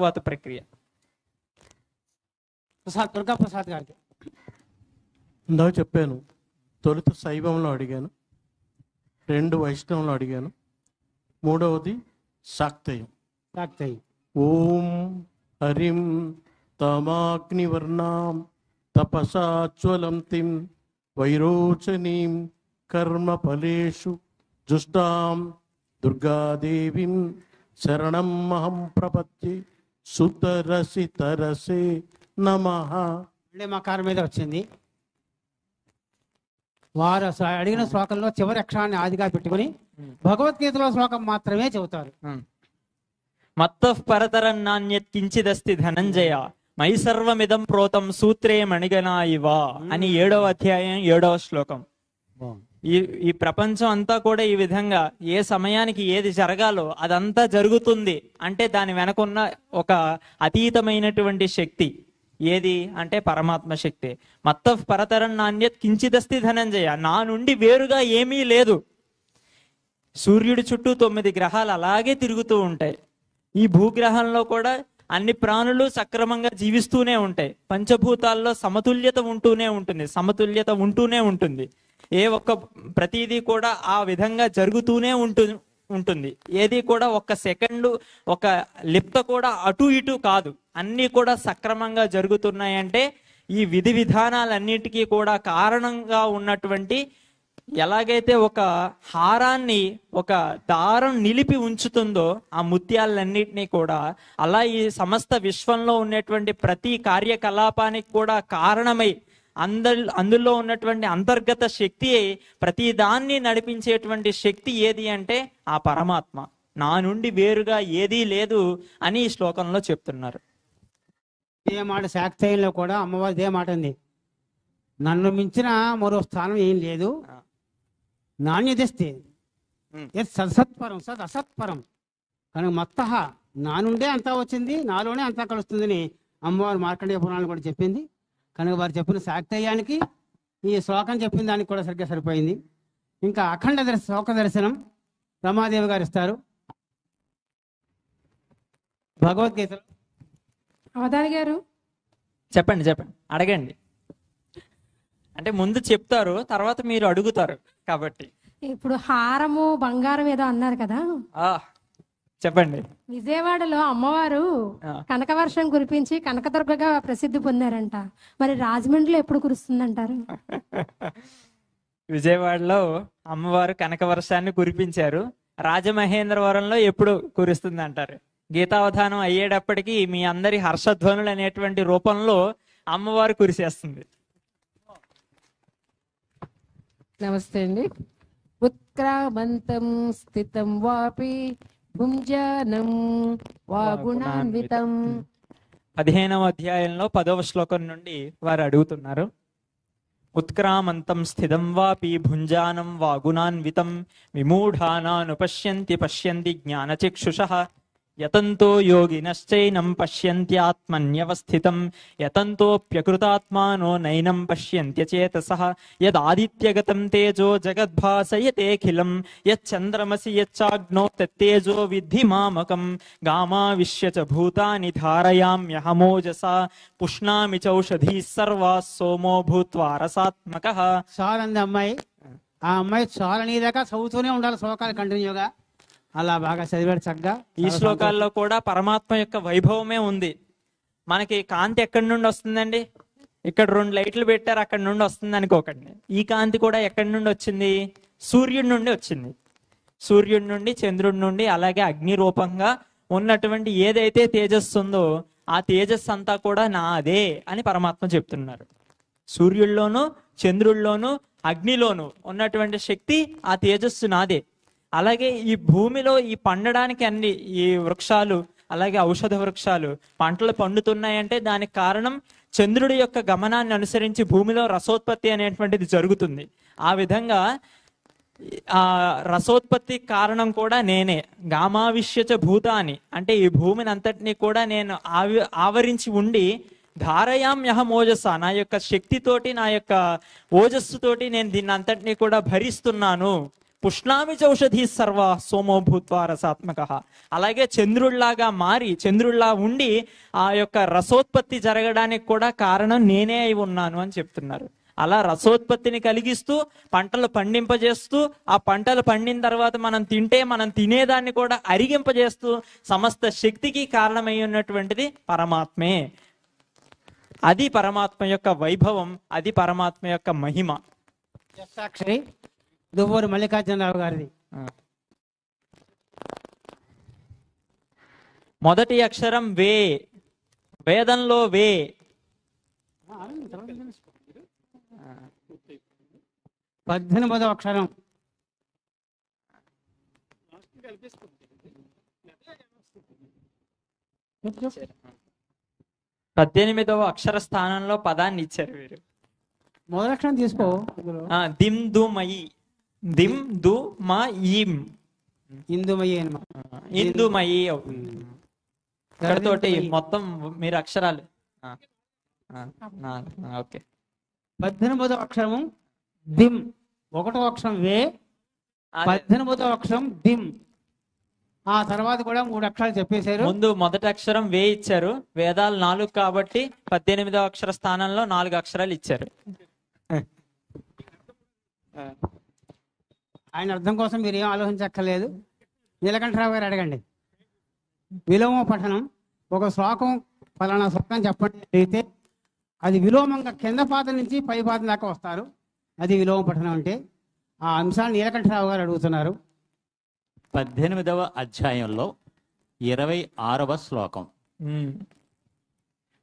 తర్వాత ప్రక్రియ. దుర్గా ప్రసాద్ గారికి. ఇందాక చెప్పాను, తొలుత శైవంలో అడిగాను, 2 వైష్ణవంలో అడిగాను, 3వది శాక్తేయం. ఓం హరిం తమాగ్నివర్ణాం తపసాజ్వలంతిం వైరోచనీం కర్మఫలేషు జుష్టాం దుర్గాదేవిం శరణం అహం ప్రపద్యే సుతరసి తరసే నమః. మకారం మీద వచ్చింది. వారు అడిగిన శ్లోకంలో చివరి అక్షరాన్ని ఆదిగా పెట్టుకుని భగవద్గీతలో శ్లోకం మాత్రమే చెబుతారు. మత్తః పరతరం నాణ్యత్ కించిదస్తి ధనంజయ మై సర్వమిదం ప్రోతం సూత్రే మణిగణా ఇవ అని 7వ అధ్యాయం 7వ శ్లోకం. ఈ ప్రపంచం అంతా కూడా ఈ విధంగా ఏ సమయానికి ఏది జరగాలో అదంతా జరుగుతుంది అంటే దాని వెనకున్న ఒక అతీతమైనటువంటి శక్తి ఏది అంటే పరమాత్మ శక్తి. మత్తః పరతరం నాణ్యత్ కించిదస్తి ధనంజయ, నా నుండి వేరుగా ఏమీ లేదు. సూర్యుడి చుట్టూ 9 గ్రహాలు అలాగే తిరుగుతూ ఉంటాయి. ఈ భూగ్రహంలో కూడా అన్ని ప్రాణులు సక్రమంగా జీవిస్తూనే ఉంటాయి. పంచభూతాల్లో సమతుల్యత ఉంటూనే ఉంటుంది. ఏ ఒక్క ప్రతిదీ కూడా ఆ విధంగా జరుగుతూనే ఉంటుంది. ఏది కూడా ఒక్క సెకండు ఒక లిప్త కూడా అటు ఇటు కాదు, అన్నీ కూడా సక్రమంగా జరుగుతున్నాయంటే ఈ విధి విధానాలన్నిటికీ కూడా కారణంగా ఉన్నటువంటి, ఎలాగైతే ఒక హారాన్ని ఒక దారం నిలిపి ఉంచుతుందో ఆ ముత్యాలన్నిటినీ కూడా, అలా ఈ సమస్త విశ్వంలో ఉన్నటువంటి ప్రతి కార్యకలాపానికి కూడా కారణమై అందులో ఉన్నటువంటి అంతర్గత శక్తి, ప్రతి దాన్ని నడిపించేటువంటి శక్తి ఏది అంటే ఆ పరమాత్మ. నా నుండి వేరుగా ఏదీ లేదు అని ఈ శ్లోకంలో చెప్తున్నారు. ఇదే మాట శాక్తేయంలో కూడా అమ్మవారి ఇదే మాట ఉంది, నన్ను మించిన మరో స్థానం ఏం లేదు, నాణ్యదస్తే సత్పరం సద్ అసత్పరం కనుక మత్తః నా నుండే అంతా వచ్చింది, నాలోనే అంతా కలుస్తుందని అమ్మవారు మార్కండేయ పురాణాలు కూడా చెప్పింది. కనుక వారు చెప్పిన శాక్తేయానికి ఈ శ్లోకం చెప్పిన దానికి కూడా సరిగ్గా సరిపోయింది. ఇంకా అఖండ శ్లోక దర్శనం రమాదేవి గారు ఇస్తారు భగవద్గీతలో. అవధాని గారు చెప్పండి అడగండి. అంటే ముందు చెప్తారు, తర్వాత మీరు అడుగుతారు కాబట్టి. ఇప్పుడు హారము బంగారం ఏదో అన్నారు కదా, చెప్పండి. విజయవాడలో అమ్మవారు కనకవర్షం కురిపించి కనకదుర్గగా ప్రసిద్ధి పొందారంట. మరి రాజమండ్రిలో ఎప్పుడు కురుస్తుందంటారు? విజయవాడలో అమ్మవారు కనకవర్షాన్ని కురిపించారు, రాజమహేంద్రవరంలో ఎప్పుడు కురుస్తుంది అంటారు. గీతావధానం అయ్యేటప్పటికీ మీ అందరి హర్షధ్వనులు అనేటువంటి రూపంలో అమ్మవారు కురిసేస్తుంది. నమస్తే అండి. ఉత్క్రామంతం స్థితం వాపి భుంజానం వాగుణాన్వితం. 15వ అధ్యాయంలో 10వ శ్లోకం నుండి వారు అడుగుతున్నారు. ఉత్క్రామంతం స్థితం వాపి భుంజానం వాగుణాన్వితం విమూఢానానుపశ్యంతి పశ్యంతి జ్ఞానచక్షుషః యతంతో యోగినశ్చైనం పశ్యంత్యాత్మన్యవస్థితం యతంతోప్యకృతాత్మానో నైనం పశ్యంత్యచేతసః యదాదిత్యగతం తేజో జగద్భాసయతేఖిలం యచ్చంద్రమసి యచ్చాగ్నో తత్తేజో విద్ధి మామకం గామావిశ్య చ భూతాని ధారయామ్యహమోజసా పుష్ణామి చౌషధీః సర్వాः సోమో భూత్వా రసాత్మకః. చాలంది అమ్మాయి. ఆ అమ్మాయి చాలనేదాకా చదువుతూనే ఉండాలి శ్లోకాలు కంటిన్యూగా. అలా బాగా చదివాడు చక్కగా. ఈ శ్లోకాల్లో కూడా పరమాత్మ యొక్క వైభవమే ఉంది. మనకి కాంతి ఎక్కడి నుండి వస్తుందండి? ఇక్కడ 2 లైట్లు పెట్టారు, అక్కడి నుండి వస్తుంది అనుకోకండి. ఈ కాంతి కూడా ఎక్కడి నుండి వచ్చింది? సూర్యుడి నుండి వచ్చింది. సూర్యుడి నుండి, చంద్రుడి నుండి, అలాగే అగ్ని రూపంగా ఉన్నటువంటి ఏదైతే తేజస్సు ఉందో ఆ తేజస్సు అంతా కూడా నాదే అని పరమాత్మ చెప్తున్నారు. సూర్యుల్లోనూ చంద్రుల్లోనూ అగ్నిలోనూ ఉన్నటువంటి శక్తి ఆ తేజస్సు నాదే. అలాగే ఈ భూమిలో ఈ పండడానికి అన్ని ఈ వృక్షాలు, అలాగే ఔషధ వృక్షాలు పంటలు పండుతున్నాయంటే దానికి కారణం చంద్రుడి యొక్క గమనాన్ని అనుసరించి భూమిలో రసోత్పత్తి అనేటువంటిది జరుగుతుంది. ఆ విధంగా ఆ రసోత్పత్తి కారణం కూడా నేనే. గామావిశ్యచ భూతాని అంటే ఈ భూమిని అంతటినీ కూడా నేను ఆవరించి ఉండి ధారయామ్యహం ఓజస్స, నా యొక్క శక్తితోటి, నా యొక్క ఓజస్సుతోటి నేను దీన్ని అంతటినీ కూడా భరిస్తున్నాను, పుష్ణామి చౌషధి సర్వ సోమో భూత్వా రసాత్మక. అలాగే చంద్రుళ్లాగా మారి చంద్రుళ్లా ఉండి ఆ యొక్క రసోత్పత్తి జరగడానికి కూడా కారణం నేనే అయి ఉన్నాను అని చెప్తున్నారు. అలా రసోత్పత్తిని కలిగిస్తూ పంటలు పండింపజేస్తూ ఆ పంటలు పండిన తర్వాత మనం తింటే మనం తినేదాన్ని కూడా అరిగింపజేస్తూ సమస్త శక్తికి కారణమై ఉన్నటువంటిది పరమాత్మే. అది పరమాత్మ యొక్క వైభవం, అది పరమాత్మ యొక్క మహిమ. సాక్షి దువ్వూరు మల్లికార్జునరావు గారిది. మొదటి అక్షరం వే, వేదంలో వే. 18వ అక్షరం. పద్దెనిమిదవ అక్షర స్థానంలో పదాన్ని ఇచ్చారు వీరు. మొదటి అక్షరం తీసుకో. దిమ్ దు మయి, దిమ్ దు మయీం, ఇందుమయ్యి అన్నమాట. ఇందుమయి అవుతుంది. ఇక్కడతోటి మొత్తం మీరు అక్షరాలు. ఓకే. 18వ అక్షరము దిమ్, 1వ అక్షరం వే, 18వ అక్షరం దిమ్. ఆ తర్వాత కూడా 3 అక్షరాలు చెప్పేశారు. ముందు మొదటి అక్షరం వే ఇచ్చారు, వేదాలు 4 కాబట్టి 18వ అక్షర స్థానంలో 4 అక్షరాలు ఇచ్చారు. ఆయన అర్థం కోసం మీరు ఏం ఆలోచించక్కర్లేదు. నీలకంఠరావు గారు అడగండి. విలోమ పఠనం, ఒక శ్లోకం ఫలానా శ్లోకం చెప్పండి అయితే అది విలోమంగా కింద పాదం నుంచి పై పాదం దాకా వస్తారు. అది విలోమ పఠనం అంటే. ఆ అంశాన్ని నీలకంఠరావు గారు అడుగుతున్నారు. 18వ అధ్యాయంలో 26వ శ్లోకం.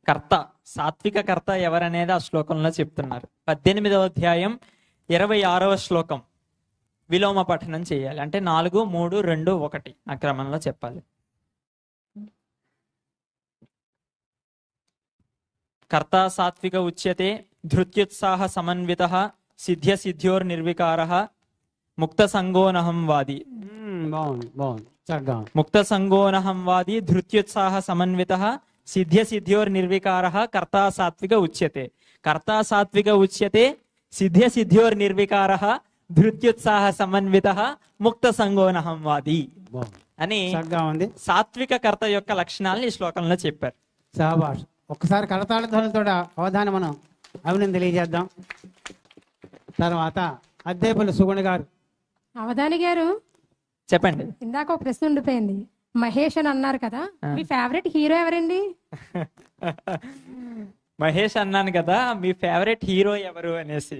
కర్త, సాత్విక కర్త ఎవరనేది ఆ శ్లోకంలో చెప్తున్నారు. 18వ అధ్యాయం 26వ శ్లోకం విలోమ పఠనం చేయాలి. అంటే 4, 3, 2, 1 ఆ క్రమంలో చెప్పాలి. కర్త సాత్విక ఉచ్యతే, ధృత్యుత్సాహ సమన్వితః, సిద్ధ్య సిద్ధ్యోర్ నిర్వికారః, ముక్త సంగోనహం వాది. బాగుంది, బాగుంది, చక్కగా. ముక్త సంగోనహం వాది, ధృత్యుత్సాహ సమన్వితః, సిద్ధ్య సిద్ధ్యోర్ నిర్వికారః, కర్తా సాత్విక ఉచ్యతే. కర్తా సాత్విక ఉచ్యతే, సిద్ధ్య సిద్ధ్యోర్ నిర్వికారః, ధృత్యుత్సాహ సమన్వితః, ముక్త సంగోనహం వాది అని సాత్విక కర్త యొక్క లక్షణాలను ఈ శ్లోకంలో చెప్పారు. శాబాష్. ఒక్కసారి కరతాళ ధ్వనులతో అవధానం మనం అభినందన తెలియజేద్దాం. తర్వాత అద్దేపల్లి సుగుణ గారు. అవధాని గారు చెప్పండి. ఇందాక ఒక ప్రశ్న ఉండిపోయింది. మహేష్ అని అన్నారు కదా, మీ ఫేవరెట్ హీరో ఎవరండి? మహేష్ అన్నాను కదా, మీ ఫేవరెట్ హీరో ఎవరు అనేసి.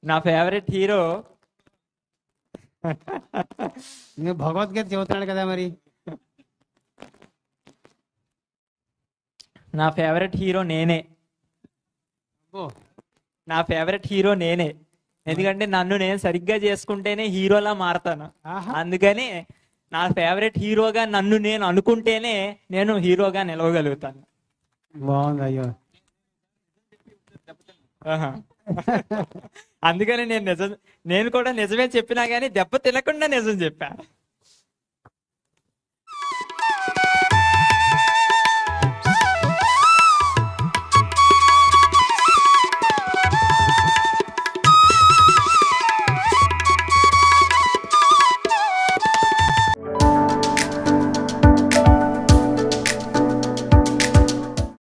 నా ఫేవరెట్ హీరో భగవద్గీత చెబుతున్నాడు కదా మరి. నా ఫేవరెట్ హీరో నేనే. నా ఫేవరెట్ హీరో నేనే. ఎందుకంటే నన్ను నేను సరిగ్గా చేసుకుంటేనే హీరోలా మారతాను. అందుకని నా ఫేవరెట్ హీరోగా నన్ను నేను అనుకుంటేనే నేను హీరోగా నిలవగలుగుతాను. బాగుంది. అయ్యో, అందుకని నేను కూడా నిజమే చెప్పినా గానీ దెబ్బ తినకుండా నిజం చెప్పా.